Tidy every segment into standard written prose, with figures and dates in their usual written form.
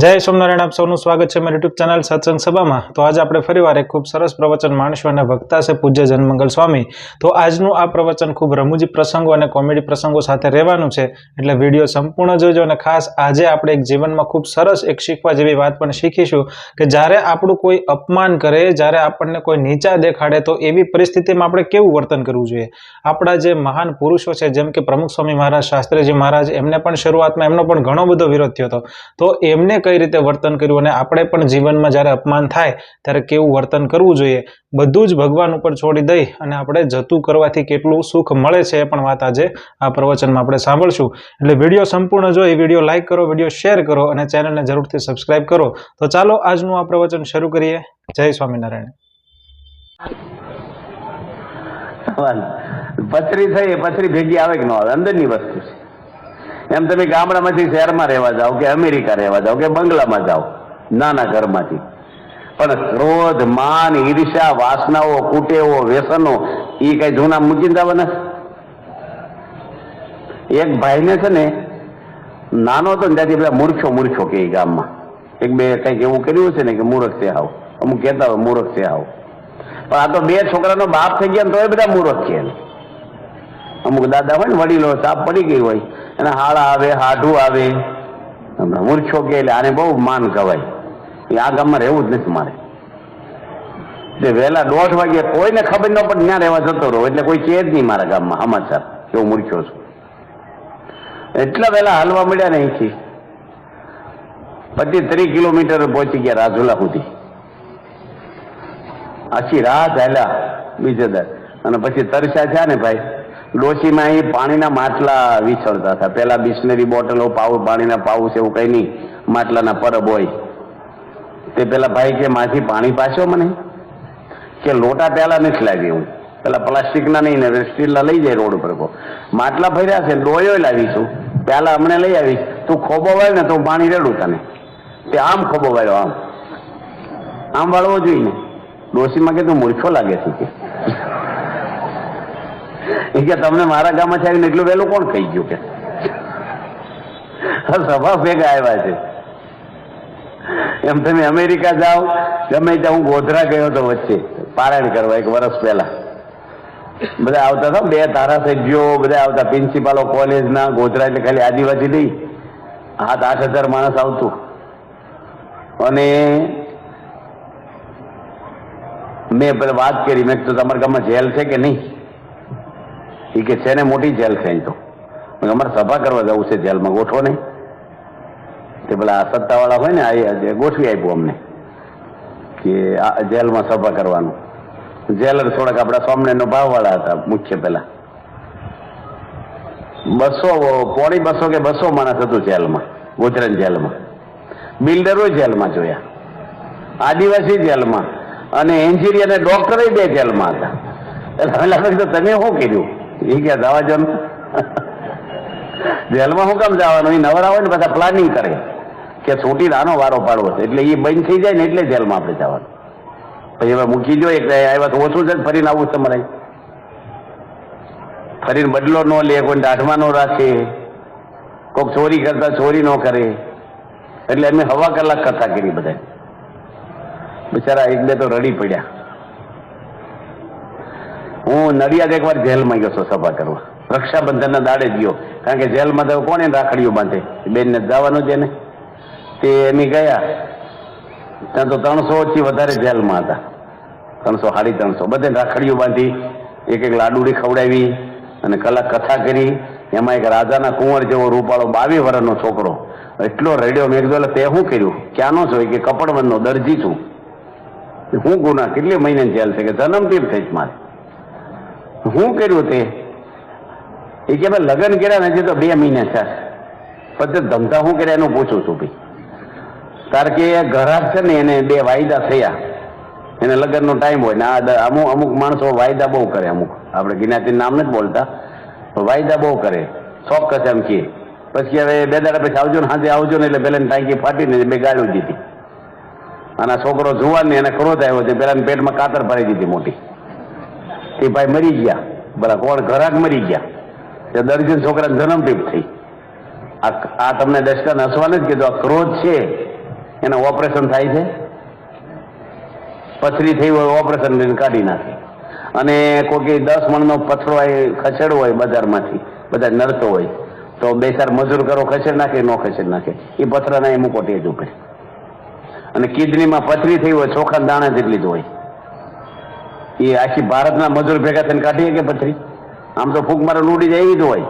જય સોમનારાયણ, આપ સૌનું સ્વાગત છે મારી યુટ્યુબ ચેનલ સત્સંગ સભામાં। તો આજે આપણે ફરીવાર એક ખૂબ સરસ પ્રવચન માણશું અને વક્તા છે પૂજ્ય જનમંગલ સ્વામી। તો આજનું આ પ્રવચન ખૂબ રમૂજી પ્રસંગો અને કોમેડી પ્રસંગો સાથે રહેવાનું છે, એટલે વિડીયો સંપૂર્ણ જોજો। અને ખાસ આજે આપણે એક જીવનમાં ખૂબ સરસ એક શીખવા જેવી વાત પણ શીખીશું કે જ્યારે આપણું કોઈ અપમાન કરે, જ્યારે આપણને કોઈ નીચા દેખાડે, તો એવી પરિસ્થિતિમાં આપણે કેવું વર્તન કરવું જોઈએ। આપણા જે મહાન પુરુષો છે, જેમ કે પ્રમુખ સ્વામી મહારાજ, શાસ્ત્રીજી મહારાજ, એમને પણ શરૂઆતમાં એમનો પણ ઘણો બધો વિરોધ થયો હતો, તો એમને કઈ રીતે વર્તન કર્યું અને આપણે પણ જીવનમાં જ્યારે અપમાન થાય ત્યારે કેવું વર્તન કરવું જોઈએ, બધું જ ભગવાન ઉપર છોડી દઈ અને આપણે જતું કરવાથી કેટલું સુખ મળે છે એ પણ વાત આજે આ પ્રવચનમાં આપણે સાંભળશું। એટલે વિડીયો સંપૂર્ણ જોઈ, વિડીયો લાઈક કરો, વિડીયો શેર કરો અને ચેનલને જરૂરથી સબસ્ક્રાઇબ કરો। તો ચાલો આજનું આ પ્રવચન શરૂ કરીએ। જય સ્વામિનારાયણ। પથરી થઈ, પથરી ભેગી આવે કે ન આવે, અંદરની વસ્તુ છે। એમ તમે ગામડામાંથી શહેરમાં રહેવા જાઓ કે અમેરિકા રહેવા જાઓ કે બંગલામાં જાઓ, નાના ઘરમાંથી, પણ ક્રોધ, માન, ઈર્ષ્યા, વાસનાઓ, કુટેવો, વ્યસનો એ કઈ જૂના મૂકીને જવાના? એક ભાઈને છે ને, નાનો હતો ને ત્યાંથી બધા મૂર્ખો કે ગામમાં એક બે કઈક એવું કર્યું છે ને કે મૂર્ખ છે હાવ, અમુક કહેતા હોય મૂર્ખ છે હાવ, પણ આ તો બે છોકરાનો બાપ થઈ ગયા તો એ બધા મૂર્ખ છે। અમુક દાદા હોય ને વડીલો, ચાપ પડી ગઈ હોય, અને હાળા આવે, હાઢું આવે, મૂર્છો કે એટલે આને બહુ માન કહેવાય, એ આ ગામમાં રહેવું જ નથી મારે। જે વહેલા 1:30 વાગે કોઈને ખબર ન પડે ત્યાં રહેવા જતો રહો, એટલે કોઈ કહે જ નહીં મારા ગામમાં સમાચાર કેવું મૂર્છો છું। એટલા વહેલા હાલવા મળ્યા ને અહીંથી 25-30 કિલોમીટર પહોંચી ગયા રાજુલા સુધી, આખી રાત હાલ્યા બીજે દર, અને પછી તરસ્યા થયા ને ભાઈ, ડોશીમાં અહીં પાણીના માટલા વિછળતા હતા। પેલા બિસ્લેરી બોટલો, પાણીના પાઉચ એવું કઈ નહીં, માટલાના પરબ હોય તે પેલા ભાઈ કે માથી પાણી પાછો મને, કે લોટા પેલા નથી લાવી, હું પેલા પ્લાસ્ટિકના નહીં ને સ્ટીલના લઈ જાય રોડ ઉપર, માટલા ભર્યા છે, ડોયો લાવીશું, પેલા હમણાં લઈ આવીશ, તું ખોબો વાળ ને તો પાણી રેડું તને। તે આમ ખોબો વાળ્યો, આમ વાળવો જોઈએ ને। ડોશીમાં કે તું મૂર્ખો લાગે છે કે તમને મારા ગામમાં છે એટલું વહેલું કોણ ખાઈ ગયું કે સભા ભેગા આવ્યા છે। એમ તમે અમેરિકા જાઓ ગમે ત્યાં, હું ગોધરા ગયો હતો વચ્ચે પારાયણ કરવા 1 વર્ષ પહેલા, બધા આવતા હતા, 2 ધારાસભ્યો બધા આવતા, પ્રિન્સિપાલો કોલેજના, ગોધરા એટલે ખાલી આદિવાસી નહીં, 7-8 હજાર માણસ આવતું। અને મેં પેલા વાત કરી, મેં તો તમારા ગામમાં જેલ છે કે નહીં? એ કે છે ને, મોટી જેલ છે અહીં તો, અમારે સભા કરવા જવું છે જેલમાં, ગોઠવો નહીં? તે પેલા સત્તાવાળા હોય ને આ ગોઠવી આપ્યું અમને કે આ જેલમાં સભા કરવાનું। જેલર થોડાક આપણા સ્વામિનારાયણનો ભાવવાળા હતા મુખ્ય, પેલા 200 કે 200 માણસ હતું જેલમાં, ગોધરાની જેલમાં। બિલ્ડરો જેલમાં જોયા, આદિવાસી જેલમાં, અને એન્જિનિયર અને ડોક્ટર 2 જેલમાં હતા। એટલે હવે લાગે તો તમે શું કર્યું? એ ક્યાં જવા જો જેલમાં શું કામ જવાનું? એ નવરા હોય ને બધા પ્લાનિંગ કરે કે છૂટીને આનો વારો પાડવો છે, એટલે એ બંધ થઈ જાય ને એટલે જેલમાં આપણે જવાનું। પછી હવે મૂકી જો એક આવ્યા તો ઓછું છે, ફરીને આવું તમારે, ફરીને બદલો ન લે, કોઈ દાઢમાં ન રાખે, કોઈક ચોરી કરતા ચોરી ન કરે। એટલે અમે 1/2 કલાક કથા કરી, બધા બિચારા 1-2 તો રડી પડ્યા। હું નડિયાદ એકવાર જેલમાં ગયો છું સભા કરવા, રક્ષાબંધનના દાડે જ ગયો, કારણ કે જેલમાં તો કોને રાખડીઓ બાંધે, બેનને જવાનું છે ને। તે એમ ગયા ત્યાં તો 300 થી વધારે જેલમાં હતા, 300-350, બધે રાખડીઓ બાંધી, એક લાડુડી ખવડાવી અને કલાક કથા કરી। એમાં એક રાજાના કુંવર જેવો રૂપાળો 22 વર્ષનો છોકરો એટલો રડ્યો। મેં કીધું તે શું કર્યું? ક્યાંનો છો? કે કપડવંતનો દરજી છું। હું ગુના, કેટલી મહિને જેલ છે? કે જન્મથી થઈ મારે। શું કર્યું તે? એ કે ભાઈ લગ્ન કર્યા નથી તો 2 મહિના થયા, પછી ધંધા શું કર્યા એનું પૂછું છું ભાઈ। કારણ કે ઘરાક છે ને એને 2 વાયદા થયા, એને લગ્નનો ટાઈમ હોય ને, આ અમુક માણસો વાયદા બહુ કરે, અમુક આપણે જ્ઞાતિનું નામ નથી બોલતા, વાયદા બહુ કરે, ચોક્કસ એમ કે પછી હવે 2 દાડા પછી આવજો ને, સાંજે આવજો ને, એટલે પેલાની ટાંકી ફાટીને 2 ગાળું દીધી, અને આ છોકરો જુવાન ને એને ક્રોધ આવ્યો છે, પેલાની પેટમાં કાતર ભરી દીધી મોટી, તે ભાઈ મરી ગયા, બરાબર, કોણ? ઘરાક મરી ગયા, તે દર્જન છોકરાને જન્મટીપ થઈ। આ તમને દર્શન હસવા નથી કીધું, આ ક્રોધ છે એના ઓપરેશન થાય છે. પથરી થઈ હોય ઓપરેશન કરીને કાઢી નાખે. અને કોઈ 10 મણનો પથરો ખસેડવો હોય બજારમાંથી, બધા નડતો હોય તો 2-4 મજૂર કરો, ખસેડ નાખે, ન ખસેડ નાખે, એ પથરાના એ મૂકો ટેજ ઉપર. અને કિડનીમાં પથરી થઈ હોય ચોખા દાણા જેટલી જ હોય, એ આખી ભારતના મજૂર ભેગા થઈને કાઢીએ કે પથરી? આમ તો ફૂંક મારે ઉડી જાય એવી જ હોય.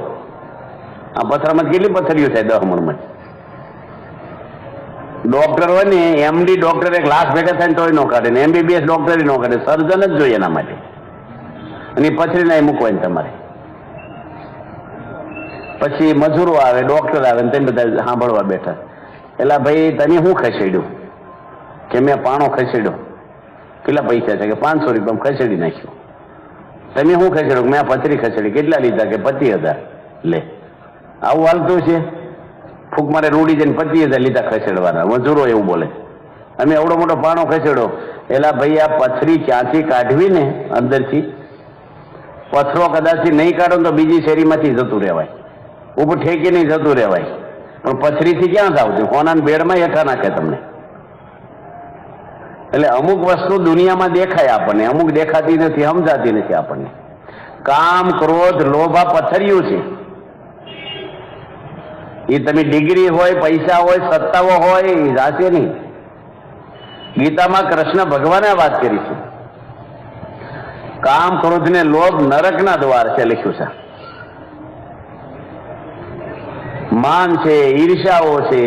આ પથરામાં કેટલી પથરીઓ થાય 10 મણમાં? ડોક્ટર હોય ને, એમડી ડોક્ટર 1 લાખ ભેગા થાય ને તોય ન કાઢે, ને MBBS ડોક્ટર ન કાઢે, સર્જન જ જોઈએ એના માટે. અને પથરીના એ મૂકવાની તમારે. પછી મજૂરો આવે, ડોક્ટર આવે, ને તેમ બધા સાંભળવા બેઠા. એટલે ભાઈ તને શું ખસેડ્યું? કે મેં પાણો ખસેડ્યો. કેટલા પૈસા છે? કે 500 રૂપિયા ખસેડી નાખ્યો. તમે શું ખસેડ્યું? મેં પથરી ખસેડી. કેટલા લીધા? કે 25,000. લે, આવું હાલતું છે? ફૂંક મારે રૂડી જઈને 25,000 લીધા ખસેડવાના. મજૂરો એવું બોલે, અમે એવડો મોટો પાણો ખસેડો. એલા ભાઈ, આ પથરી ક્યાંથી કાઢવી ને અંદરથી? પથરો કદાચ નહીં કાઢો તો બીજી શેરીમાંથી જતું રહેવાય, ઉપર ઠેકી નહીં જતું રહેવાય. પણ પથરીથી ક્યાં જાવ છું? કોના બેડમાં હેઠા નાખે તમને. એટલે અમુક વસ્તુ દુનિયામાં દેખાય આપણને, અમુક દેખાતી નથી, સમજાતી નથી આપણને. કામ, ક્રોધ, લોભ આ પથરિયું છે. એ તમે ડિગ્રી હોય, પૈસા હોય, સત્તાઓ હોય, એ જાશે નહીં. ગીતામાં કૃષ્ણ ભગવાને વાત કરી છે, કામ, ક્રોધ ને લોભ નરકના દ્વાર છે લખ્યું છે. માન છે, ઈર્ષાઓ છે,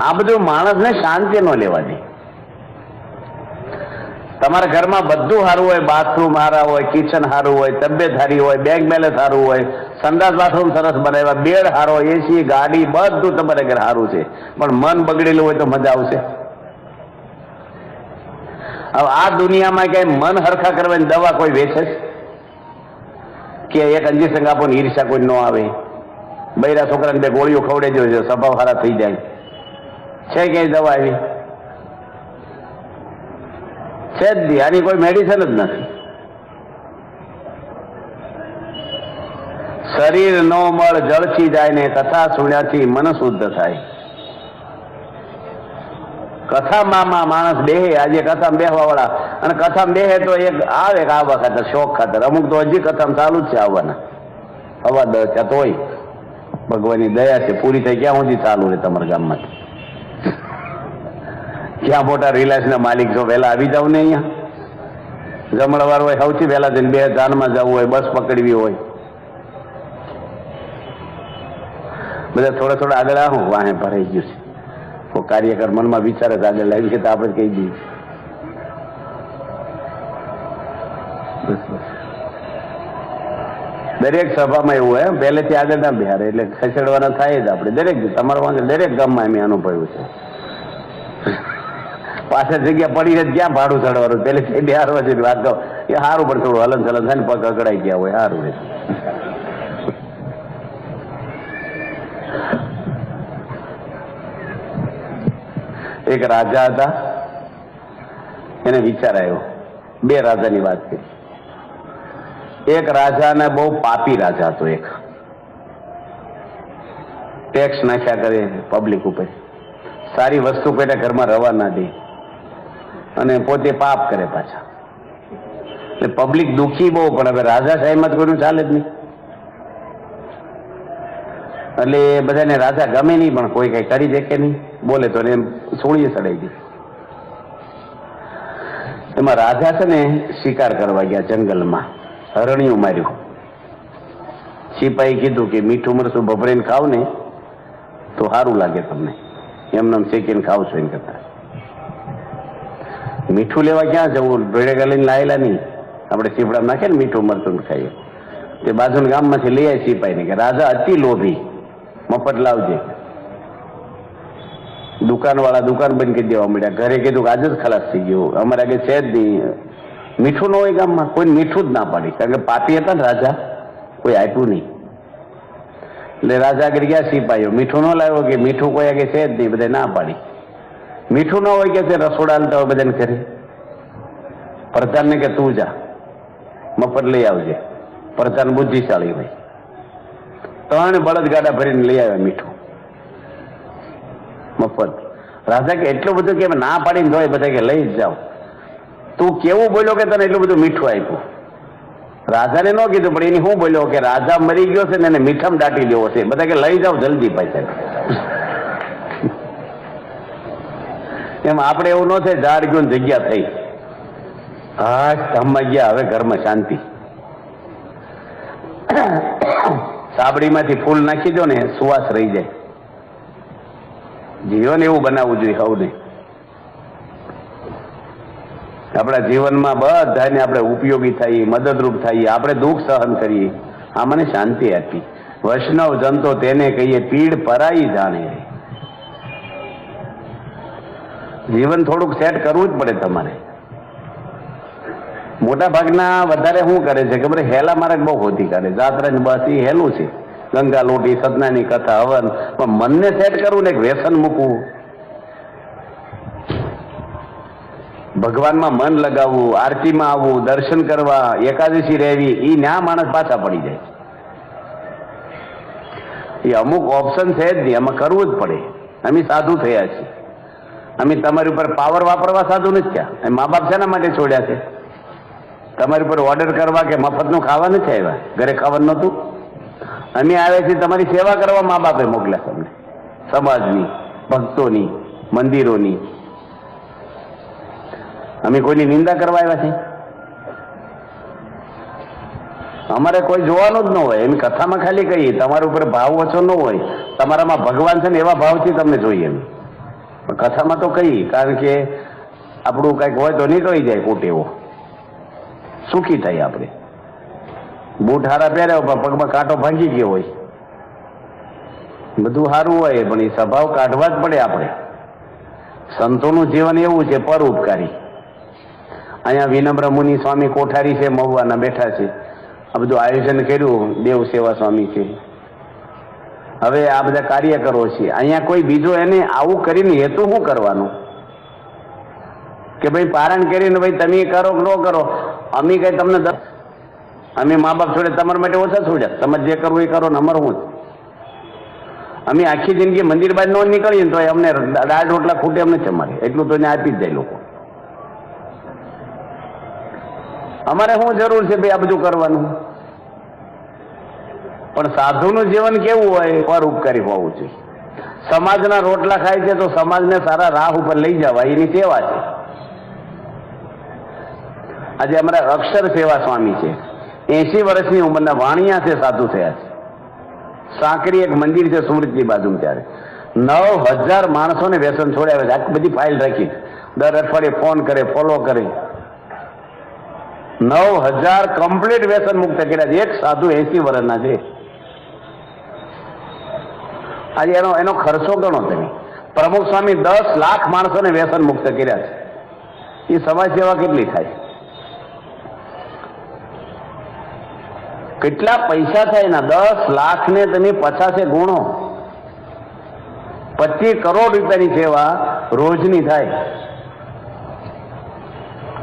આ બધું માણસને શાંતિ ન લેવા દે. તમારા ઘરમાં બધું સારું હોય, બાથરૂમ સારા હોય, કિચન સારું હોય, તબિયત સારી હોય, બેંક બેલેન્સ સારું હોય, સંડાસ બાથરૂમ સરસ બનાવ્યા, બેડ સારો, એસી, ગાડી, બધું તમારે ઘર સારું છે, પણ મન બગડેલું હોય તો મજા આવશે? હવે આ દુનિયામાં કઈ મન હરખા કરવાની દવા કોઈ વેચે કે? એક અંજીસંગ આપો ને ઈર્ષા કોઈ ન આવે, બૈરા છોકરાને 2 ગોળીઓ ખવડાવી દો, સ્વભાવ સારા થઈ જાય છે? ક્યાંય દવા આવી છે જ નહીં. આની કોઈ મેડિસિન જ નથી. શરીર નો મળ જળથી જાય ને કથા સુણ્યાથી મન શુદ્ધ થાય. કથામાં માણસ બેહે, આજે કથામાં બેહવા વાળા, અને કથામાં બેહે તો એક આવે કે આવવા ખાતર, શોખ ખાતર. અમુક તો હજી કથામાં ચાલુ જ છે આવવાના, હવા 10 તોય ભગવાનની દયા છે, પૂરી થઈ ક્યાં સુધી ચાલુ રહે તમારા ગામમાંથી? ક્યાં મોટા રિલાયન્સના માલિક છો? વહેલા આવી જાવ ને, અહીંયા જમણવાર હોય, સૌથી વહેલા જઈને 2 જાનમાં જવું હોય, બસ પકડવી હોય, બધા થોડા આગળ આવું, વાહે ભરાઈ ગયું છે. કોઈ કાર્યકર મનમાં વિચારે તો આગળ લાવી છે તો આપણે કહી દઈએ. દરેક સભામાં એવું હોય, પહેલેથી આગળ ના બિહારે એટલે ખસેડવાના થાય જ. આપણે દરેક તમારા દરેક ગામમાં એમ અનુભવ્યું છે. પાછળ જગ્યા પડી ક્યાં ભાડું ચડવાનું? પહેલેથી બિહારવા જેવી વાત કહો એ સારું, પણ થોડું હલન ચલન થાય ને પગ અકળાઈ ગયા હોય, સારું રહે. એક રાજા હતા, એને વિચાર આવ્યો. 2 રાજાની વાત કરી. એક રાજાને બહુ પાપી રાજા હતો, એક ટેક્સ નાખ્યા કરે પબ્લિક ઉપર, સારી વસ્તુ પેટે ઘરમાં રવા ના દે, અને પોતે પાપ કરે પાછા. એટલે પબ્લિક દુઃખી બહુ, પણ હવે રાજા સાહેબમાં જ કોઈનું ચાલે જ નહીં. એટલે બધાને રાજા ગમે નહીં, પણ કોઈ કઈ કરી દેખે નહીં, બોલે તો એમ સોળીએ ચડાઈ ગઈ. એમાં રાજા છે ને શિકાર કરવા ગયા જંગલમાં, હરણિયું માર્યું. સિપાહી કીધું કે મીઠું મરચું ભભરીને ખાવ ને તો સારું લાગે તમને, એમને શેકીને ખાવ છો એમ કરતા. મીઠું લેવા ક્યાં જવું? ભેળેગા લઈને લાયેલા નહીં, આપણે સીપડા નાખે ને મીઠું મરચું ખાઈએ. તે બાજુના ગામમાંથી લઈ આવી સિપાહીને કે રાજા અતિ લોભી, મફત લાવજે. દુકાનવાળા દુકાન બંધ કરી દેવા મળ્યા. ઘરે કીધું કે આજે જ ખલાસ થઈ ગયું, અમારે આગળ છે જ નહીં, મીઠું ન હોય ગામમાં. કોઈ મીઠું જ ના પાડી, કારણ કે પાપી હતા ને રાજા, કોઈ આપ્યું નહીં. એટલે રાજા આગળ ગયા સિપાહીઓ, મીઠું ન લાવ્યો કે મીઠું કોઈ આગળ છે જ નહીં, બધા ના પાડી. મીઠું ન હોય કે રસોડા હાલતા હોય બધાને ઘરે. પ્રધાનને કે તું જા મફત લઈ આવજે. પ્રધાન બુદ્ધિશાળી હોય, 3 બળદગાડા ભરીને લઈ આવ્યા મીઠું મફત. રાજા કે એટલું બધું કે ના પાડીને જોય બધા કે લઈ જ જાઓ. તું કેવું બોલ્યો કે તને એટલું બધું મીઠું આપ્યું? રાજાને ન કીધું, પણ એની શું બોલ્યો કે રાજા મરી ગયો છે ને એને મીઠામાં દાટી દેવો છે. બધા કે લઈ જાઓ જલ્દી પૈસા. એમ આપણે એવું ન થાય ઝાડ ગયું જગ્યા થઈ, હા ધામમાં ગયા, હવે ઘરમાં શાંતિ. સાબડીમાંથી ફૂલ નાખી દો ને સુવાસ રહી જાય. જીવન એવું બનાવવું જોઈએ સૌને. આપણા જીવનમાં બધાને આપણે ઉપયોગી થઈએ, મદદરૂપ થઈએ, આપણે દુઃખ સહન કરીએ, આ મને શાંતિ આપી. વૈષ્ણવ જનતો તેને કહીએ પીડ પરાઈ જાણે. જીવન થોડુંક સેટ કરવું જ પડે તમારે. મોટા ભાગના વધારે શું કરે છે ખબર? હેલા માર્ગ બહુ હોતી કરે. જાત્રા બસ એ હેલું છે, ગંગા લોટી, સતનાની કથા, હવન. પણ મનને સેટ કરવું ને, વ્યસન મૂકવું, ભગવાનમાં મન લગાવવું, આરતીમાં આવવું, દર્શન કરવા, એકાદશી રહેવી, એ ન્યા માણસ પાછા પડી જાય. એ અમુક ઓપ્શન છે જ નહીં, આમાં કરવું જ પડે. અમે સાધુ થયા છીએ, અમે તમારી ઉપર પાવર વાપરવા સાધુ નથી થયા. મા બાપ શેના માટે છોડ્યા છે? તમારી ઉપર ઓર્ડર કરવા કે મફતનું ખાવા નથી આવ્યા, ઘરે ખાવાનું નહોતું. અમે આવ્યા છીએ તમારી સેવા કરવા. મા બાપે મોકલ્યા તમને, સમાજની, ભક્તોની, મંદિરોની. અમે કોઈની નિંદા કરવા આવ્યા છીએ? અમારે કોઈ જોવાનું જ ન હોય. એમ કથામાં ખાલી કહીએ તમારા ઉપર ભાવ ઓછો ન હોય, તમારામાં ભગવાન છે ને એવા ભાવથી તમને જોઈએ. એમ પણ કથામાં તો કહીએ, કારણ કે આપણું કંઈક હોય તો નીકળી જાય કોટ એવો, સુખી થાય આપણે. બૂટ હારા પહેર્યા પણ પગમાં કાંટો ભાંગી ગયો હોય, બધું સારું હોય પણ એ સ્વભાવ કાઢવા જ પડે આપણે. સંતોનું જીવન એવું છે, પરોપકારી. અહીંયા વિનમ્ર મુનિ સ્વામી કોઠારી છે, મહુવાના બેઠા છે. આ બધું આયોજન કર્યું, દેવ સેવા સ્વામી છે. હવે આ બધા કાર્યકરો છે અહીંયા. કોઈ બીજો એને આવું કરીને હેતુ શું કરવાનું કે ભાઈ પારણ કરીને ભાઈ તમે કરો કે ન કરો? અમે કઈ તમને, અમે મા બાપ છોડે તમારા માટે ઓછા છોડ્યા. તમે જે કરવું એ કરો ને, અમારું હું. અમે આખી જિંદગી મંદિર બાદ ન નીકળીએ ને તો અમને દાળ રોટલા ખૂટે એમ નથી. અમારે એટલું તો એને આપી જ જાય લોકો. અમારે શું જરૂર છે ભાઈ આ બધું કરવાનું? પણ સાધુનું જીવન કેવું હોય? પરોપકારી હોવું જોઈએ. સમાજના રોટલા ખાય છે તો સમાજને સારા રાહ ઉપર લઈ જવા એની સેવા છે. આજે અમારા અક્ષર સેવા સ્વામી છે, 80 વર્ષની ઉંમરના વાણિયા છે, સાધુ થયા છે. સાંકડી એક મંદિર છે સુરતની બાજુમાં. ત્યારે 9000 માણસોને વ્યસન છોડ્યા. આખી બધી ફાઇલ રાખી, દર અઠવાડિયે ફોન કરે, ફોલો કરે. 9000 કમ્પ્લીટ વ્યસન મુક્ત કર્યા છે. એક સાધુ 80 વર્ષના છે. આજે એનો ખર્ચો ગણો તમે. પ્રમુખ સ્વામી 10 લાખ માણસોને વ્યસન મુક્ત કર્યા છે. એ સમાજ સેવા કેટલી થાય? કેટલા પૈસા થાય એના? 10 લાખને તમે 50 ગુણો, 25 કરોડ રૂપિયાની સેવા રોજની થાય.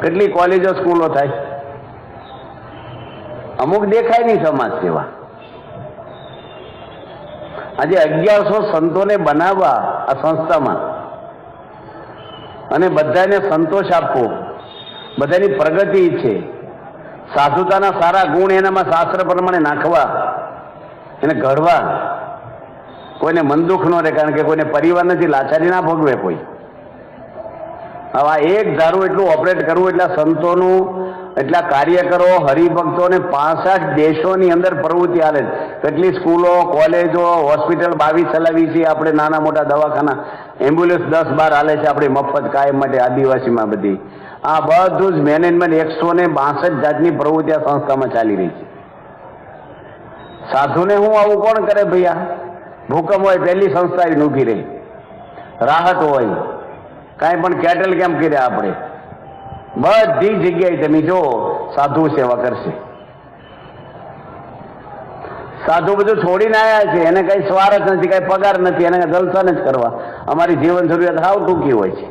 કેટલી કોલેજો, સ્કૂલો થાય? અમુક દેખાય નહીં સમાજ સેવા. આજે 1100 સંતોને બનાવવા આ સંસ્થામાં, અને બધાને સંતોષ આપવો, બધાની પ્રગતિ છે, સાધુતાના સારા ગુણ એનામાં શાસ્ત્ર પ્રમાણે નાખવા, એને ઘડવા. કોઈને મન દુઃખ ન રહે, કારણ કે કોઈને પરિવાર નથી, લાચારી ના ભોગવે કોઈ. હવે એક ધારું એટલું ઓપરેટ કરવું, એટલા સંતોનું, એટલા કાર્યકરો, હરિભક્તો ને 65 દેશોની અંદર પ્રવૃત્તિ હાલે. કેટલી સ્કૂલો, કોલેજો, હોસ્પિટલ 22 ચલાવી છે આપણે, નાના મોટા દવાખાના, એમ્બ્યુલન્સ 10-12 હાલે છે આપણે મફત કાયમ માટે આદિવાસીમાં. બધી આ બધું જ મેનેજમેન્ટ 162 જાતની પ્રવૃત્તિ આ સંસ્થામાં ચાલી રહી છે. સાધુને હું આવું કોણ કરે ભૈયા? ભૂકંપ હોય પહેલી સંસ્થા એ ઊભી રહી, રાહત હોય, કાંઈ પણ કેટલ કેમ કર્યા આપણે, બધી જગ્યાએ તમે જો સાધુ સેવા કરશે. સાધુ બધું છોડીને આવ્યા છે, એને કઈ સ્વાર્થ નથી, કઈ પગાર નથી, એને જલસા જ કરવા. અમારી જીવન જરૂરિયાત હાવ ટૂંકી હોય છે.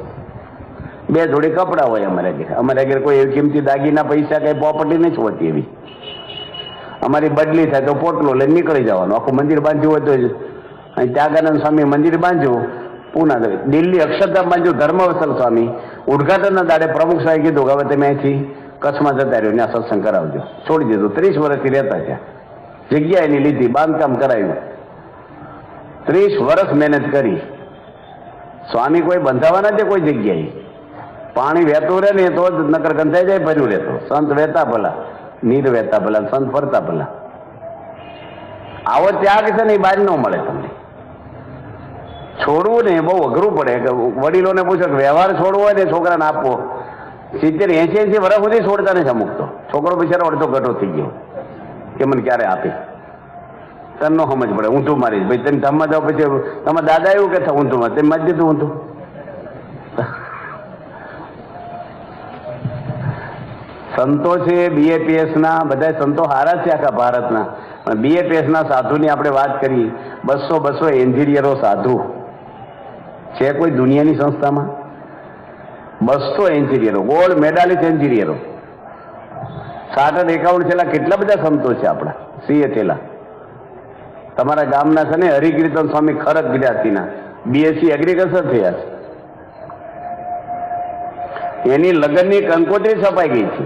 2 જોડી કપડા હોય અમારે ઘેર. અમારે ઘેર કોઈ એવી કિંમતી દાગીના, પૈસા, કઈ પ્રોપર્ટી નથી હોતી એવી. અમારી બદલી થાય તો પોટલો લઈને નીકળી જવાનું. આખું મંદિર બાંધ્યું હોય તો અહીં ત્યાગાનંદ સ્વામી મંદિર બાંધ્યું પૂના દિલ્હી અક્ષરધામમાં જો ધર્મવત્સલ સ્વામી ઉદઘાટનના દાડે પ્રમુખ સાહેબ કીધું કે હવે તમે અહીંથી કચ્છમાં જતા રહ્યો, ત્યાં સત્સંગ કરાવજો. છોડી દીધું. 30 વર્ષથી રહેતા ત્યાં. જગ્યા એની લીધી, બાંધકામ કરાવ્યું. 30 વર્ષ મહેનત કરી. સ્વામી કોઈ બંધાવાના છે કોઈ જગ્યાએ? પાણી વહેતું રહે ને તો જ નકર ગંધાઈ જાય, ભર્યું રહેતો. સંત વહેતા ભલા, નીર વહેતા ભલા, સંત ફરતા ભલા. આવો ત્યાગ છે ને એ બહાર ન મળે તમને. છોડવું ને બહુ અઘરું પડે. કે વડીલોને પૂછો કે વ્યવહાર છોડવો હોય ને છોકરાને આપવો, 70-80 વર્ષ સુધી છોડતા નથી અમુક તો. છોકરો બિચારો અડધો ગઢો થઈ ગયો કે મને ક્યારે આપી. તને ન સમજ પડે. ઊંધું મારીશ ભાઈ, તમે ધામમાં જાઓ પછી તમારા દાદા એવું કે ઊંધું માર, તેમ મારી દીધું ઊંધું. સંતો છે BAPS ના, બધા સંતો હારા છે આખા ભારતના. પણ BAPS ના સાધુની આપણે વાત કરી, 200 એન્જિનિયરો સાધુ છે કોઈ દુનિયાની સંસ્થામાં? 200 એન્જિનિયરો, ગોલ્ડ મેડાલિસ્ટ એન્જિનિયરો. ચાર્ટર્ડ એકાઉન્ટ છેલ્લા કેટલા બધા સંતો છે આપણા CA છેલ્લા. તમારા ગામના છે ને હરિકીર્તન સ્વામી ખરક ગુજરાતીના BSc એગ્રીકલ્ચર થયા છે. એની લગ્નની કંકોત્રી છપાઈ ગઈ છે.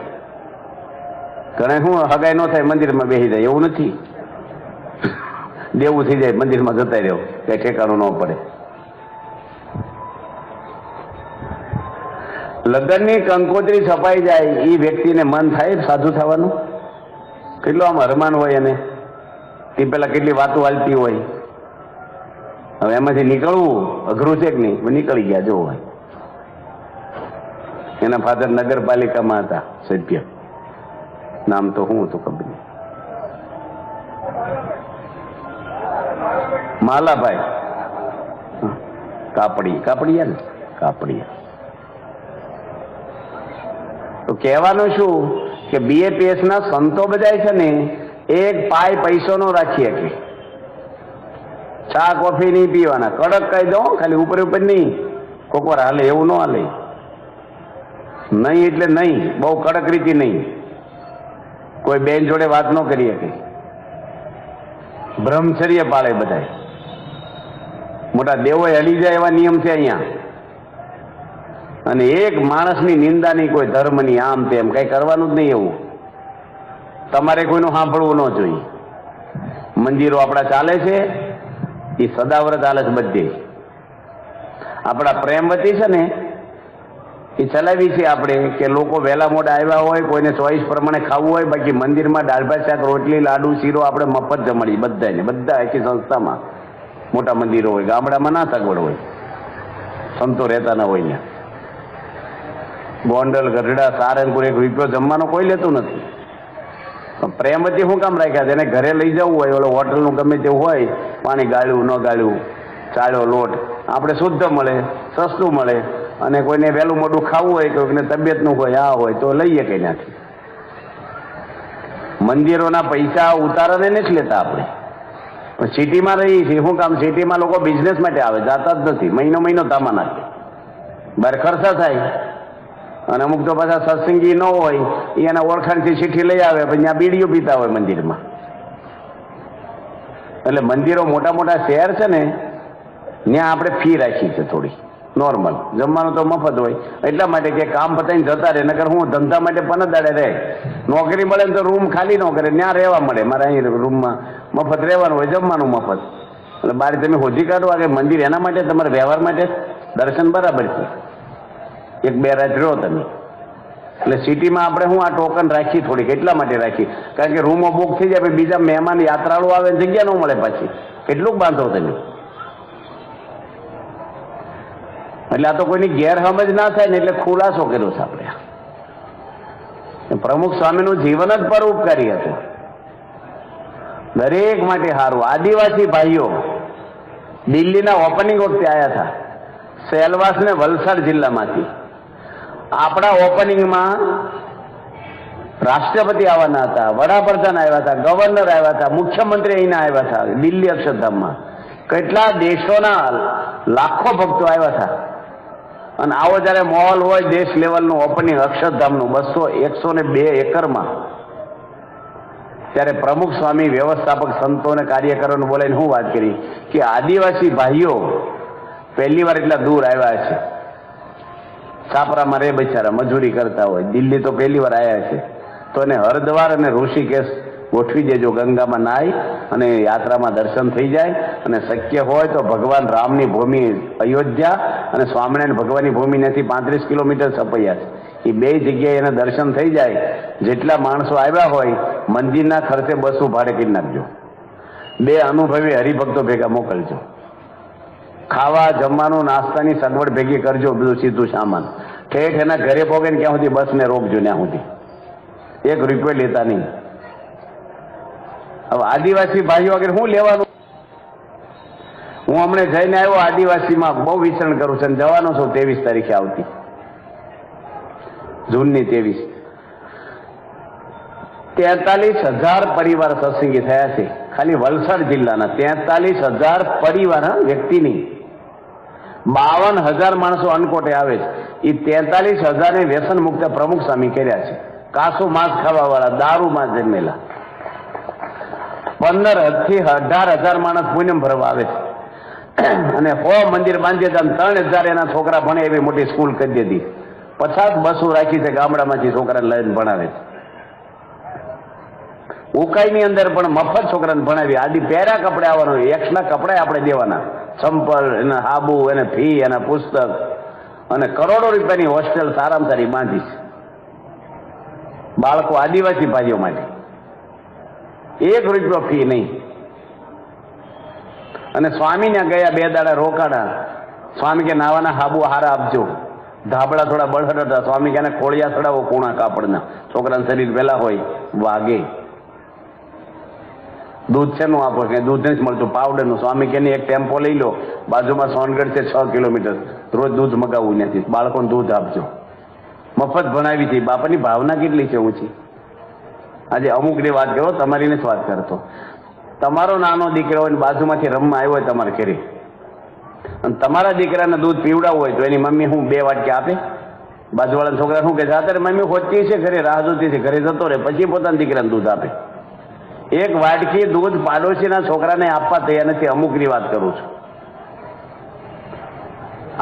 ઘણા શું હગાઈ ન થાય મંદિરમાં બેસી જાય એવું નથી. દેવું થઈ જાય મંદિરમાં જતા રહ્યો, કઈ ઠેકાણું ન પડે. લગ્નની કંકોત્રી છપાઈ જાય એ વ્યક્તિને મન થાય સાધુ થવાનું? કેટલો આમ અરમાન હોય એને. તે પેલા કેટલી વાતો હાલતી હોય. હવે એમાંથી નીકળવું અઘરું છે કે નહીં? નીકળી ગયા જો. એના ફાધર નગરપાલિકામાં હતા સભ્ય. નામ તો શું હતું ખબર નહીં. માલાભાઈ કાપડિયા ને કાપડિયા. તો કહેવાનું શું કે BAPS ના સંતો બધા છે ને એક પાય પૈસો નો રાખીએ કે ચા કોફી નહીં પીવાના. કડક કહી દો, ખાલી ઉપર નહીં. કોક વાર હાલે એવું ન હાલે. નહીં એટલે નહીં, બહુ કડક રીતે નહીં. કોઈ બેન જોડે વાત ન કરી શકે. બ્રહ્મચર્ય પાળે બધા. મોટા દેવો હલી જાય એવા નિયમ છે અહીંયા. અને એક માણસની નિંદા નહીં, કોઈ ધર્મની, આમ તેમ કઈ કરવાનું જ નહીં. એવું તમારે કોઈનું સાંભળવું ન જોઈએ. મંદિરો આપણા ચાલે છે એ સદાવ્રત ચાલે છે બધે. આપણા પ્રેમવતી છે ને એ ચલાવી છે આપણે કે લોકો વહેલા મોડા આવ્યા હોય, કોઈને ચોઈસ પ્રમાણે ખાવું હોય. બાકી મંદિરમાં દાળ ભાત શાક રોટલી લાડુ શીરો આપણે મફત જમાડીએ બધાને. બધા આખી સંસ્થામાં મોટા મંદિરો હોય. ગામડામાં ના સગવડ હોય, સંતો રહેતા ના હોય ને. ગોંડલ, ગઢડા, સારંગપુર એક રૂપિયો જમવાનો કોઈ લેતું નથી. પ્રેમવતી શું કામ રાખ્યા? એને ઘરે લઈ જવું હોય, ઓલો હોટલનું ગમે તેવું હોય, પાણી ગાળ્યું ન ગાળ્યું, ચાળ્યો લોટ આપણે શુદ્ધ મળે, સસ્તું મળે. અને કોઈને વહેલું મોડું ખાવું હોય, કોઈને તબિયતનું હોય, આ હોય તો લઈએ કઈ નાખી. મંદિરોના પૈસા ઉતારાને નથી લેતા આપણે. સિટીમાં રહીએ છીએ, શું કામ? સિટીમાં લોકો બિઝનેસ માટે આવે, જાતા જ નથી. મહિનો તામા નાખે, બહાર ખર્ચા થાય. અને અમુક તો પાછા સત્સંગી ન હોય, એના ઓળખાણથી ચીઠી લઈ આવે, પછી ત્યાં બીડીઓ પીતા હોય મંદિરમાં. એટલે મંદિરો મોટા શહેર છે ને, ત્યાં આપણે ફી રાખી છે થોડી નોર્મલ. જમવાનું તો મફત હોય. એટલા માટે કે કામ પતાવીને જતા રહે. નકર હું ધંધા માટે પણ દાડે રહે. નોકરી મળે ને તો રૂમ ખાલી ન કરે, ત્યાં રહેવા મળે. મારે અહીં રૂમમાં મફત રહેવાનું હોય, જમવાનું મફત. એટલે બહાર તમે શોધી કાઢવા કે મંદિર એના માટે, તમારા વ્યવહાર માટે. દર્શન બરાબર છે, 1-2 રાત રહો તમે. એટલે સિટીમાં આપણે હું આ ટોકન રાખી થોડીક. એટલા માટે રાખી કારણ કે રૂમો બુક થઈ જાય, બીજા મહેમાન યાત્રાળુ આવે, જગ્યા ન મળે પાછી. કેટલુંક બાંધો તમે. એટલે આ તો કોઈની ગેરસમજ ના થાય ને એટલે ખુલાસો કર્યો છે આપણે. પ્રમુખ સ્વામીનું જીવન જ પરોપકારી હતું, દરેક માટે સારું. આદિવાસી ભાઈઓ દિલ્હીના ઓપનિંગ વખતે આવ્યા હતા, સેલવાસ ને વલસાડ જિલ્લામાંથી. આપણા ઓપનિંગમાં રાષ્ટ્રપતિ આવવાના હતા, વડાપ્રધાન આવ્યા હતા, ગવર્નર આવ્યા હતા, મુખ્યમંત્રી અહીંના આવ્યા હતા દિલ્હી અક્ષરધામમાં. કેટલા દેશોના લાખો ભક્તો આવ્યા હતા. અને આવો જયારે માહોલ હોય દેશ લેવલનું ઓપનિંગ અક્ષરધામનું 102 એકરમાં, ત્યારે પ્રમુખ સ્વામી વ્યવસ્થાપક સંતો અને કાર્યકરોને બોલાવીને હું વાત કરી કે આદિવાસી ભાઈઓ પહેલી વાર એટલા દૂર આવ્યા છે. છાપરામાં રે બિચારા, મજૂરી કરતા હોય, દિલ્હી તો પહેલી વાર આવ્યા છે. તો એને હરદ્વાર અને ઋષિકેશ ગોઠવી દેજો, ગંગામાં નાહી અને યાત્રામાં દર્શન થઈ જાય. અને શક્ય હોય તો ભગવાન રામની ભૂમિ અયોધ્યા અને સ્વામિનારાયણ ભગવાનની ભૂમિ નથી 35 કિલોમીટર સપૈયા છે. એ બે જગ્યાએ એના દર્શન થઈ જાય. જેટલા માણસો આવ્યા હોય મંદિરના ખર્ચે બસું ભાડે કરી નાખજો. 2 અનુભવી હરિભક્તો ભેગા મોકલજો. ખાવા જમવાનું નાસ્તાની સગવડ ભેગી કરજો, બધું સીધું સામાન. ઠેઠ એના ઘરે પોગે ને ક્યાં સુધી બસને રોકજો, ત્યાં સુધી 1 રૂપિયો લેતા નહીં. હવે આદિવાસી ભાઈઓ વગેરે શું લેવાનું? હું હમણાં જઈને આવ્યો આદિવાસીમાં, બહુ વિચરણ કરું છું. જવાનો છું 23 તારીખે આવતી જૂનની 23. 43,000 પરિવાર સત્સંગી થયા છે ખાલી વલસાડ જિલ્લાના. 43,000 પરિવાર, વ્યક્તિની. 52,000 માણસો અનકોટે આવે છે. એ 43,000 ને વ્યસન મુક્ત પ્રમુખ સ્વામી કર્યા છે. કાસું માંસ ખાવા વાળા, દારૂમાં જન્મેલા. 15 થી 18,000 માણસ પૂનમ ભરવા આવે છે. અને 100 મંદિર બાંધી હતા, 3,000 એના છોકરા ભણે એવી મોટી સ્કૂલ કરી દીધી. 50 બસો રાખી છે, ગામડામાંથી છોકરાને લઈને ભણાવે છે. ઉકાઈની અંદર પણ મફત છોકરાને ભણાવી. આદિ પહેરા કપડે આવવાનું, એક્સના કપડા આપણે દેવાના, ચંપલ, એના હાબુ, એને ફી, એના પુસ્તક, અને કરોડો રૂપિયાની હોસ્ટેલ સારામાં સારી બાંધી છે બાળકો આદિવાસી ભાઈઓ માટે. 1 રૂપિયો ફી નહીં. અને સ્વામીને ગયા 2 દાડા રોકાણા. સ્વામી કે નાવાના હાબુ હારા આપજો. ધાબળા થોડા બળહટ હતા. સ્વામી કે ખોળિયા ચડાવો કૂણા કાપડના, છોકરાનું શરીર વહેલા હોય વાગે. દૂધ છે નું આપો કે દૂધ નથી મળતું, પાવડરનું. સ્વામી કે એક ટેમ્પો લઈ લો, બાજુમાં સોનગઢ છે 6 કિલોમીટર, રોજ દૂધ મગાવવું નથી, બાળકોને દૂધ આપજો. મફત ભણાવી હતી. બાપાની ભાવના કેટલી છે ઊંચી. આજે અમુકની વાત કરો, તમારી નથી વાત કરતો. તમારો નાનો દીકરો હોય બાજુમાંથી રમવા આવ્યો હોય તમારે ઘરે, અને તમારા દીકરાને દૂધ પીવડાવવું હોય તો એની મમ્મી હું 2 વાટકી આપે? બાજુવાળા છોકરા શું કે છે, અત્યારે મમ્મી ખોટતી છે ઘરે, રાહ જોતી છે, ઘરે જતો રહે, પછી પોતાના દીકરાને દૂધ આપે. 1 વાટકી દૂધ પાડોશીના છોકરાને આપવા તૈયાર નથી. અમુકની વાત કરું છું.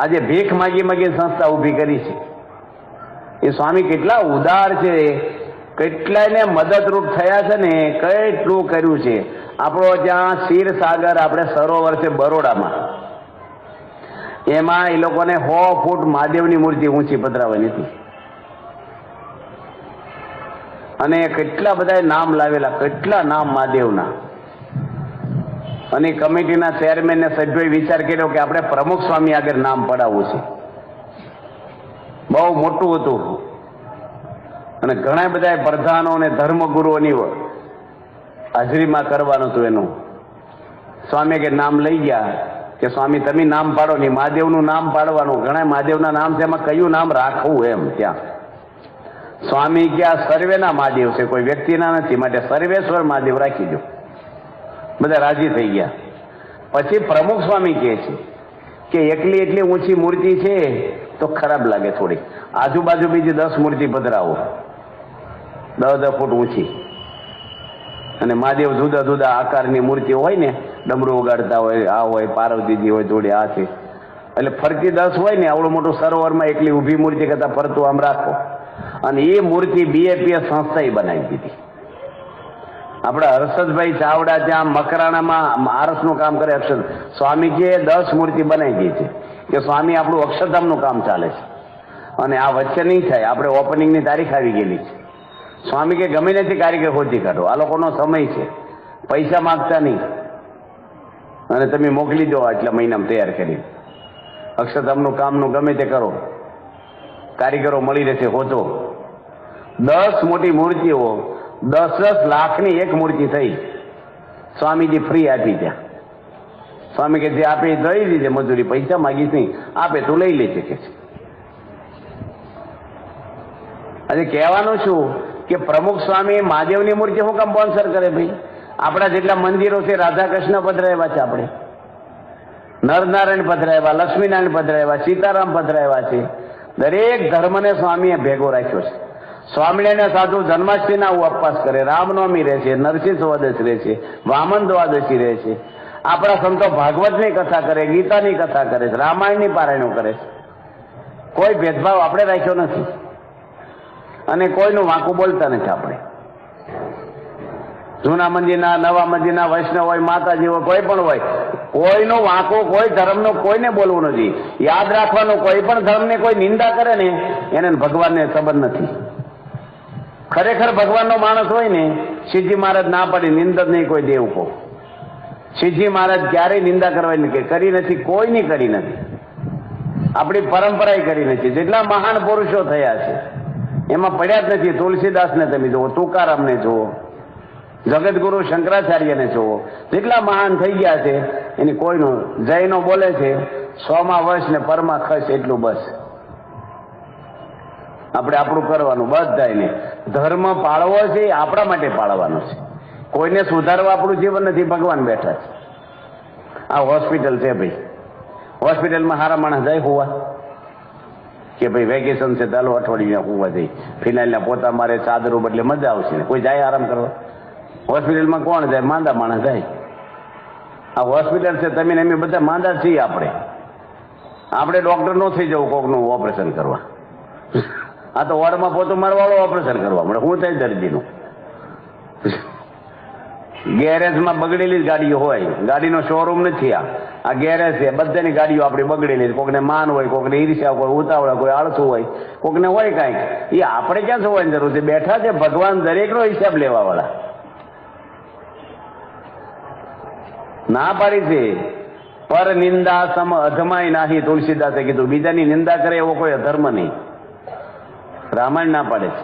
આજે ભીખ માગી માગી સંસ્થા ઊભી કરી છે. એ સ્વામી કેટલા ઉદાર છે, કેટલાયને મદદરૂપ થયા છે ને, કેટલું કર્યું છે. આપણો ત્યાં ક્ષીરસાગર આપણે સરોવર છે બરોડામાં, એમાં એ લોકોને 100 ફૂટ મહાદેવની મૂર્તિ ઊંચી પધરાવાની હતી. અને કેટલા બધા નામ લાવેલા, કેટલા નામ મહાદેવના. અને કમિટીના ચેરમેન ને સભ્યોએ વિચાર કર્યો કે આપણે પ્રમુખ સ્વામી આગળ નામ પડાવવું છે. બહુ મોટું હતું. અને ઘણા બધા પ્રધાનો અને ધર્મગુરુઓની હાજરીમાં કરવાનું હતું એનું. સ્વામી કે નામ લઈ ગયા કે સ્વામી તમે નામ પાડો નહીં, મહાદેવનું નામ પાડવાનું. ઘણા મહાદેવના નામ છે, એમાં કયું નામ રાખવું એમ. ત્યાં સ્વામી કે આ સર્વેના મહાદેવ છે, કોઈ વ્યક્તિના નથી, માટે સર્વેશ્વર મહાદેવ રાખી દો. બધા રાજી થઈ ગયા. પછી પ્રમુખ સ્વામી કહે છે કે એટલી ઊંચી મૂર્તિ છે તો ખરાબ લાગે થોડી, આજુબાજુ બીજી 10 મૂર્તિ પધરાવો, 10 ફૂટ ઊંચી. અને મહાદેવ જુદા જુદા આકારની મૂર્તિઓ હોય ને, ડમરું ઉગાડતા હોય, આ હોય, પાર્વતીજી હોય, જોડે આ છે, એટલે ફરતી 10 હોય ને, આવડું મોટું સરોવરમાં એકલી ઊભી મૂર્તિ કરતા ફરતું આમ રાખો. અને એ મૂર્તિ BAPS સંસ્થાએ બનાવી દીધી. આપણા હર્ષદભાઈ ચાવડા ત્યાં મકરાણામાં આરસનું કામ કરે. સ્વામીજીએ 10 મૂર્તિ બનાવી દીધી છે કે સ્વામી આપણું અક્ષરધામનું કામ ચાલે છે અને આ વચ્ચે નહીં થાય. આપણે ઓપનિંગની તારીખ આવી ગયેલી છે. સ્વામી કે ગમે નથી કારીગર ખોજી કાઢો, આ લોકોનો સમય છે, પૈસા માગતા નહીં, અને તમે મોકલી દો આટલા મહિનામાં તૈયાર કરી. અક્ષરધામનું કામનું ગમે તે કરો, કારીગરો મળી રહેશે હોતો. 10 મોટી મૂર્તિઓ, 10 લાખની એક મૂર્તિ થઈ. સ્વામીજી ફ્રી આપી ત્યાં. સ્વામી કે જે આપે દઈ દીધે મજૂરી, પૈસા માગીશ નહીં, આપે તું લઈ લે છે કે છે. આજે કહેવાનું શું કે પ્રમુખ સ્વામી મહાદેવની મૂર્તિ શું કામ સ્પોન્સર કરે ભાઈ? આપણા જેટલા મંદિરો છે, રાધા કૃષ્ણ પધરાવ્યા છે, આપણે નરનારાયણ પધરાવ્યા, લક્ષ્મીનારાયણ પધરાવ્યા, સીતારામ પધરાવ્યા છે. દરેક ધર્મને સ્વામીએ ભેગો રાખ્યો છે. સ્વામિનારાયણ સાધુ જન્માષ્ટમીના ઉપવાસ કરે, રામનવમી રહે છે, નરસિંહ દ્વાદશી રહે છે, વામન દ્વાદશી રહે છે. આપણા સંતો ભાગવતની કથા કરે, ગીતાની કથા કરે છે, રામાયણની પારાયણો કરે છે. કોઈ ભેદભાવ આપણે રાખ્યો નથી અને કોઈનું વાંકું બોલતા નથી. આપણે જૂના મંદિરના, નવા મંદિરના, વૈષ્ણવ હોય, માતાજી હોય, કોઈ પણ હોય, કોઈનો વાંકો, કોઈ ધર્મનો કોઈને બોલવું નથી. યાદ રાખવાનું, કોઈ પણ ધર્મની કોઈ નિંદા કરે ને એને ભગવાનને સંબંધ નથી. ખરેખર ભગવાનનો માણસ હોય ને, શ્રીજી મહારાજ ના પાડી નિંદત નહીં કોઈ દેવ કો. શ્રીજી મહારાજ ક્યારેય નિંદા કરવાની કરી નથી, કોઈની કરી નથી, આપણી પરંપરાએ કરી નથી. જેટલા મહાન પુરુષો થયા છે એમાં પડ્યા જ નથી. તુલસીદાસને તમે જુઓ, તુકારામને જુઓ, જગતગુરુ શંકરાચાર્યને જુઓ, જેટલા મહાન થઈ ગયા છે એની કોઈનું. જૈનો બોલે છે 100માં વશ ને પરમાં ખસ, એટલું બસ. આપણે આપણું કરવાનું બધાને. ધર્મ પાળવો છે એ આપણા માટે પાળવાનો છે. કોઈને સુધારવા આપણું જીવન નથી, ભગવાન બેઠા છે. આ હોસ્પિટલ છે ભાઈ, હોસ્પિટલમાં સારા માણસ જાય હોવા કે ભાઈ વેકેશન છે ચાલો અઠવાડિયા હોવા જઈ, ફિનાઇલના પોતા મારે, ચાદરો બદલે મજા આવશે ને. કોઈ જાય આરામ કરવા? હોસ્પિટલમાં કોણ જાય? માંદા માણસ જાય. આ હોસ્પિટલ છે, તમે એમ બધા માંદા છીએ. આપણે ડોક્ટર નો થઈ જવું કોકનું ઓપરેશન કરવા. આ તો વોર્ડમાં પોતું મારવાળો ઓપરેશન કરવા મળે. શું થાય દર્દીનું? ગેરેજમાં બગડેલી જ ગાડીઓ હોય, ગાડીનો શોરૂમ નથી. આ ગેરેજ છે, બધાની ગાડીઓ આપણી બગડેલી. કોકને માન હોય, કોકને ઈર્ષ્યા, કોઈ ઉતાવળા, કોઈ આળસું હોય, કોકને હોય કાંઈક. એ આપણે ક્યાં જોવાની જરૂર છે? બેઠા છે ભગવાન દરેકનો હિસાબ લેવા વાળા. ના પાડી છે પર નિંદા સમ અધમાય નાહી. તુલસીદાસે કીધું બીજાની નિંદા કરે એવો કોઈ અધર્મ નહીં. રામાયણ ના પાડે છે.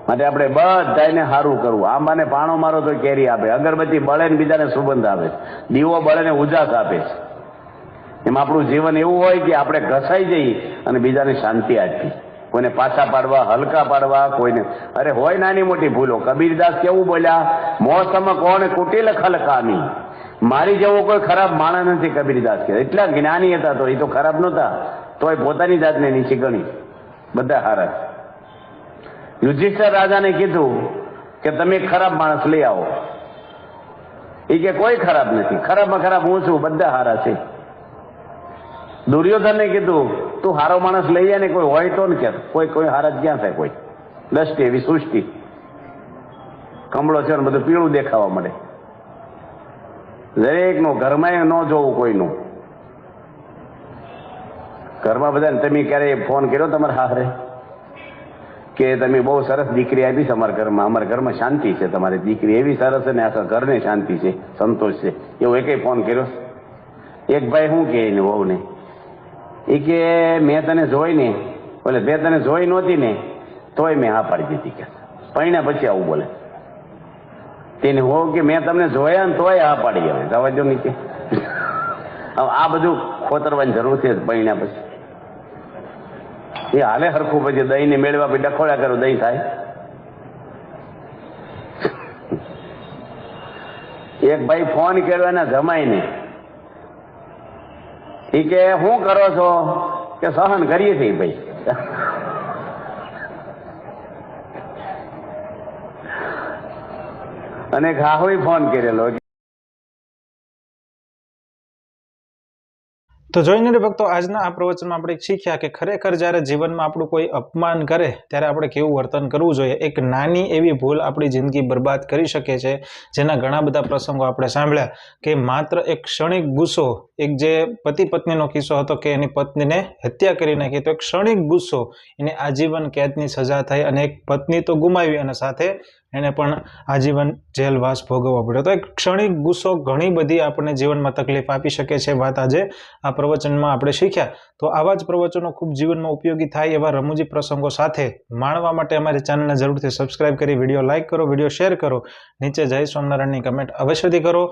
માટે આપણે બધાને સારું કરવું. આંબાને પાણો મારો તો કેરી આપે, અગરબત્તી બળે ને બીજાને સુગંધ આપે, દીવો બળે ને ઉજાસ આપે છે. એમ આપણું જીવન એવું હોય કે આપણે ઘસાઈ જઈએ અને બીજાને શાંતિ આપી, કોઈને પાછા પાડવા, હલકા પાડવા, કોઈને. અરે હોય નાની મોટી ભૂલો. કબીરદાસ કેવું બોલ્યા? મોસમ કોણ કુટિલ ખલકામી. મારી જેવો કોઈ ખરાબ માણસ નથી, કબીરદાસ કે. એટલા જ્ઞાની હતા તો એ તો ખરાબ નહોતા, તોય પોતાની જાતને નીચી ગણી. બધા હારા. યુધિષ્ઠિર રાજાને કીધું કે તમે ખરાબ માણસ લઈ આવો. એ કે કોઈ ખરાબ નથી, ખરાબમાં ખરાબ હું છું, બધા હારા છે. દુર્યોધનને કીધું તું હારો માણસ લઈ જાય ને, કોઈ હોય તો ને કે કોઈ હારા જ ક્યાં થાય? કોઈ દ્રષ્ટિ એવી સૃષ્ટિ, કમળો છે ને બધું પીળું દેખાવા મળે. દરેકનું ઘરમાં ન જોવું કોઈનું. ઘરમાં બધાને તમે ક્યારે ફોન કર્યો તમારા હારે કે તમે બહુ સરસ દીકરી આપી છે અમારા ઘરમાં શાંતિ છે, તમારી દીકરી એવી સરસ છે ને આખા ઘરને શાંતિ છે, સંતોષ છે, એવો એકેય ફોન કર્યો? એક ભાઈ શું કહે એને વહુને, એ કે મેં તને જોઈ ને, બોલે મેં તને જોઈ નહોતી ને તોય મેં હા પાડી દીધી. કે પૈણા પછી આવું બોલે. તેને હો કે મેં તમને જોયા ને તોય હા પાડી. હવે જવા દો નહીં કે આ બધું ખોતરવાની જરૂર છે પૈણા પછી. એ હાલે હરખું પછી દહીં ને મેળવા પછી ડખોડા કરો, દહીં થાય. એક ભાઈ ફોન કર્યો એના જમાઈને, એ કે શું કરો છો? કે સહન કરીએ છીએ ભાઈ. અને ઘાહોય ફોન કરેલો. તો જોઈને ભક્તો, આજના આ પ્રવચનમાં આપણે શીખ્યા કે ખરેખર જ્યારે જીવનમાં આપણું કોઈ અપમાન કરે ત્યારે આપણે કેવું વર્તન કરવું જોઈએ. એક નાની એવી ભૂલ આપણી જિંદગી બરબાદ કરી શકે છે. જેના ઘણા બધા પ્રસંગો આપણે સાંભળ્યા કે માત્ર એક ક્ષણિક ગુસ્સો, એક જે પતિ પત્નીનો કિસ્સો હતો કે એની પત્નીને હત્યા કરી નાખી, તો એક ક્ષણિક ગુસ્સો એને આજીવન કેદની સજા થઈ અને એક પત્ની તો ગુમાવી અને સાથે એને પણ આજીવન જેલવાસ ભોગવવો પડ્યો. તો એક ક્ષણિક ગુસ્સો ઘણી બધી આપણને જીવનમાં તકલીફ આપી શકે છે. વાત આજે આ પ્રવચનમાં આપણે શીખ્યા. તો આવા જ પ્રવચનો ખૂબ જીવનમાં ઉપયોગી થાય એવા રમૂજી પ્રસંગો સાથે માણવા માટે અમારી ચેનલને જરૂરથી સબસ્ક્રાઇબ કરી વિડીયો લાઇક કરો, વિડીયો શેર કરો, નીચે જય સ્વામિનારાયણની કમેન્ટ અવશ્યથી કરો.